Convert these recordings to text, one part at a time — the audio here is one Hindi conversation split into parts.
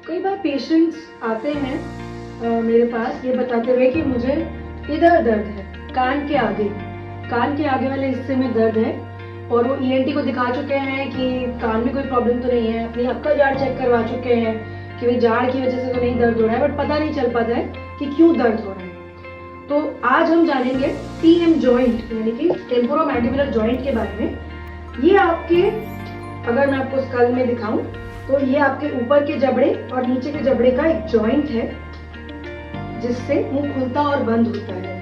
कई बार पेशेंट्स आते हैं मेरे पास ये बताते हुए कि मुझे इधर दर्द है, कान के आगे वाले हिस्से में दर्द है और वो ईएनटी को दिखा चुके हैं कि कान में कोई प्रॉब्लम तो नहीं है, अपनी अक्कल जाड़ चेक करवा चुके हैं कि भाई जाड़ की वजह से तो नहीं दर्द हो रहा है, बट पता नहीं चल पाता है कि क्यों दर्द हो रहा है। तो आज हम जानेंगे टीएम जॉइंट यानी कि टेम्पोरोमैंडिबुलर जॉइंट के बारे में। ये आपके, अगर मैं आपको स्कल में दिखाऊं तो ये आपके ऊपर के जबड़े और नीचे के जबड़े का एक जॉइंट है जिससे मुंह खुलता और बंद होता है।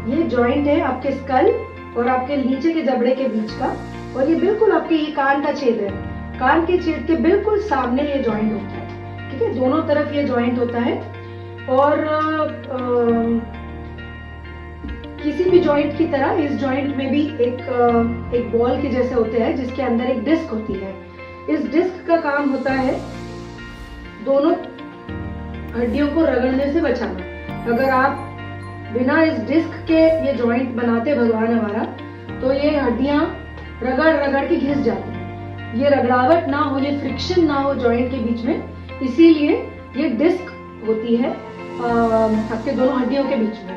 ये जॉइंट है आपके स्कल और आपके नीचे के जबड़े के बीच का, और ये बिल्कुल आपके ये कान का छेद है, कान के छेद के बिल्कुल सामने ये जॉइंट होता है। ठीक है, दोनों तरफ ये जॉइंट होता है। और किसी भी जॉइंट की तरह इस जॉइंट में भी एक बॉल के जैसे होते हैं जिसके अंदर एक डिस्क होती है। इस डिस्क का काम होता है दोनों हड्डियों को रगड़ने से बचाना। अगर आप बिना इस डिस्क के ये जॉइंट बनाते भगवान हमारा, तो ये हड्डियां रगड़ रगड़ के घिस जाती हैं। ये रगड़ावट ना हो, ये फ्रिक्शन ना हो जॉइंट के बीच में, इसीलिए ये डिस्क होती है आपके दोनों हड्डियों के बीच में।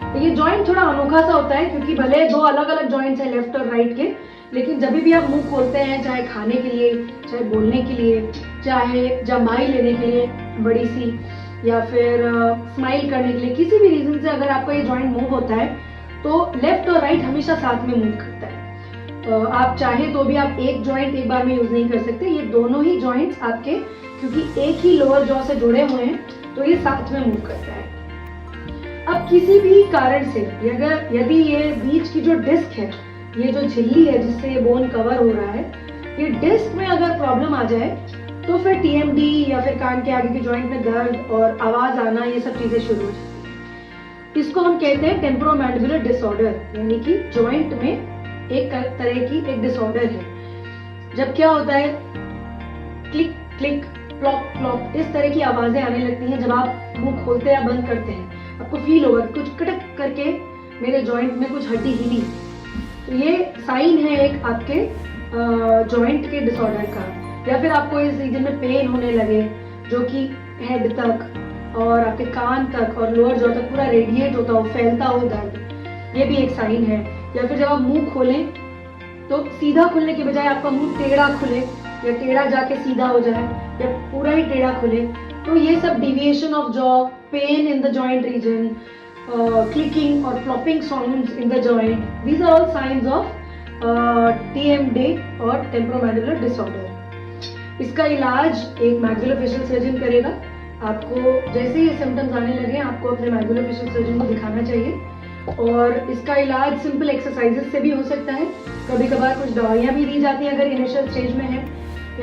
तो ये जॉइंट थोड़ा अनोखा सा होता है क्योंकि भले दो अलग अलग जॉइंट्स हैं लेफ्ट और राइट के, लेकिन जब भी आप मुंह खोलते हैं, चाहे खाने के लिए, चाहे बोलने के लिए, चाहे जम्बाई लेने के लिए बड़ी सी, या फिर स्माइल करने के लिए, किसी भी रीजन से अगर आपका ये जॉइंट मूव होता है तो लेफ्ट और राइट हमेशा साथ में मूव करता है। आप चाहे तो भी आप एक जॉइंट एक बार में यूज नहीं कर सकते, ये दोनों ही जॉइंट्स आपके, क्योंकि एक ही लोअर जॉ से जुड़े हुए हैं, तो ये साथ में मूव करता है। अब किसी भी कारण से यदि ये बीच की जो डिस्क है, ये जो झिल्ली है जिससे ये बोन कवर हो रहा है, ये डिस्क में अगर प्रॉब्लम आ जाए तो फिर टीएमडी या फिर कान के आगे के जॉइंट में दर्द और आवाज आना, ये सब चीजें शुरू हो जाती है। इसको हम कहते हैं टेम्पोरोमैंडिबुलर डिसऑर्डर, यानी कि जॉइंट में एक तरह की एक डिसऑर्डर है। जब क्या होता है, क्लिक क्लिक प्लॉप प्लॉप इस तरह की आवाजें आने लगती हैं जब आप मुंह खोलते या बंद करते हैं। आपको फील होगा कुछ कटक करके मेरे जॉइंट में कुछ हड्डी हिली, तो ये साइन है एक आपके जॉइंट के डिसऑर्डर का। या फिर आपको इस रीजन में पेन होने लगे जो कि हेड तक और आपके कान तक और लोअर जॉ तक पूरा रेडिएट होता हो, फैलता हो दर्द, ये भी एक साइन है। या फिर जब आप मुंह खोलें तो सीधा खुलने के बजाय आपका मुंह टेढ़ा खुले या टेढ़ा जाके सीधा हो जाए या पूरा ही टेढ़ा खुले, तो ये सब deviation of jaw, pain in the joint region, clicking or flopping sounds in the joint, these are all signs of TMD और टेम्पोरोमैंडिबुलर डिसऑर्डर। इसका इलाज एक मैक्सिलोफेशियल सर्जन करेगा। आपको जैसे ही ये सिम्टम्स आने लगे आपको अपने मैक्सिलोफेशियल सर्जन को दिखाना चाहिए, और इसका इलाज सिंपल एक्सरसाइजेस से भी हो सकता है। कभी कभार कुछ दवाइयाँ भी दी जाती हैं अगर इनिशियल स्टेज में है,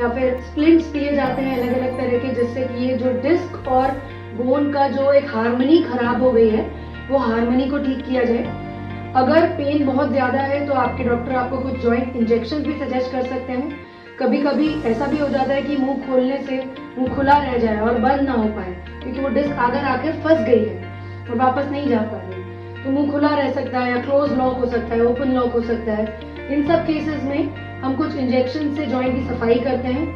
या फिर स्प्लिंट्स दिए जाते हैं अलग अलग तरह के, जिससे कि ये जो डिस्क और बोन का जो एक हार्मनी खराब हो गई है वो हार्मनी को ठीक किया जाए। अगर पेन बहुत ज्यादा है तो आपके डॉक्टर आपको कुछ जॉइंट इंजेक्शन भी सजेस्ट कर सकते हैं। कभी कभी ऐसा भी हो जाता है कि मुंह खोलने से मुंह खुला रह जाए और बंद ना हो पाए क्योंकि वो डिस्क अगर आकर फंस गई है और वापस नहीं जा पा रही, तो मुंह खुला रह सकता है या क्लोज लॉक हो सकता है, ओपन लॉक हो सकता है। इन सब केसेस में हम कुछ इंजेक्शन से जॉइंट की सफाई करते हैं,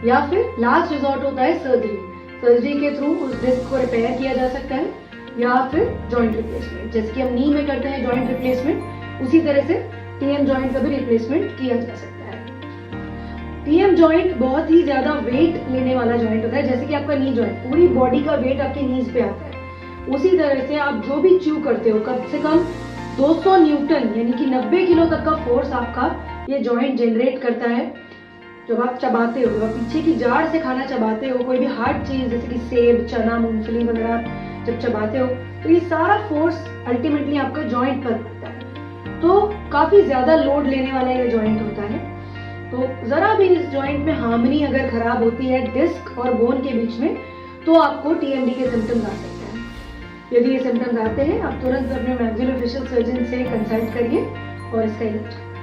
या फिर लास्ट रिजॉर्ट होता है सर्जरी के थ्रू उस डिस्क को रिपेयर किया जा सकता है, या फिर जॉइंट रिप्लेसमेंट, जैसे कि हम नी में करते हैं जॉइंट रिप्लेसमेंट, उसी तरह से टीएम जॉइंट का भी रिप्लेसमेंट किया जा सकता है। टीएम जॉइंट बहुत ही ज्यादा वेट लेने वाला जॉइंट होता है, जैसे कि आपका नी जॉइंट, पूरी बॉडी का वेट आपके नीज पे आता है। उसी तरह से आप जो भी च्यू करते हो, कम से कम 200 न्यूटन यानी कि 90 किलो तक का फोर्स आपका ये जॉइंट जनरेट करता है। जब आप चबाते हो, जब आप पीछे की जाड़ से खाना चबाते हो, कोई भी हार्ड चीज जैसे कि सेब, चना, मूंगफली वगैरह जब चबाते हो, तो ये सारा फोर्स अल्टीमेटली आपका जॉइंट पर पड़ता है। तो काफी ज्यादा लोड लेने वाला ये जॉइंट होता है। तो जरा भी इस जॉइंट में हार्मनी अगर खराब होती है डिस्क और बोन के बीच में, तो आपको टीएमडी के सिम्टम्स आ सकते हैं। यदि ये सिम्टम्स आते हैं, आप तुरंत अपने मैक्सिलोफेशियल सर्जन से कंसल्ट करिए और इसका इलाज करिए।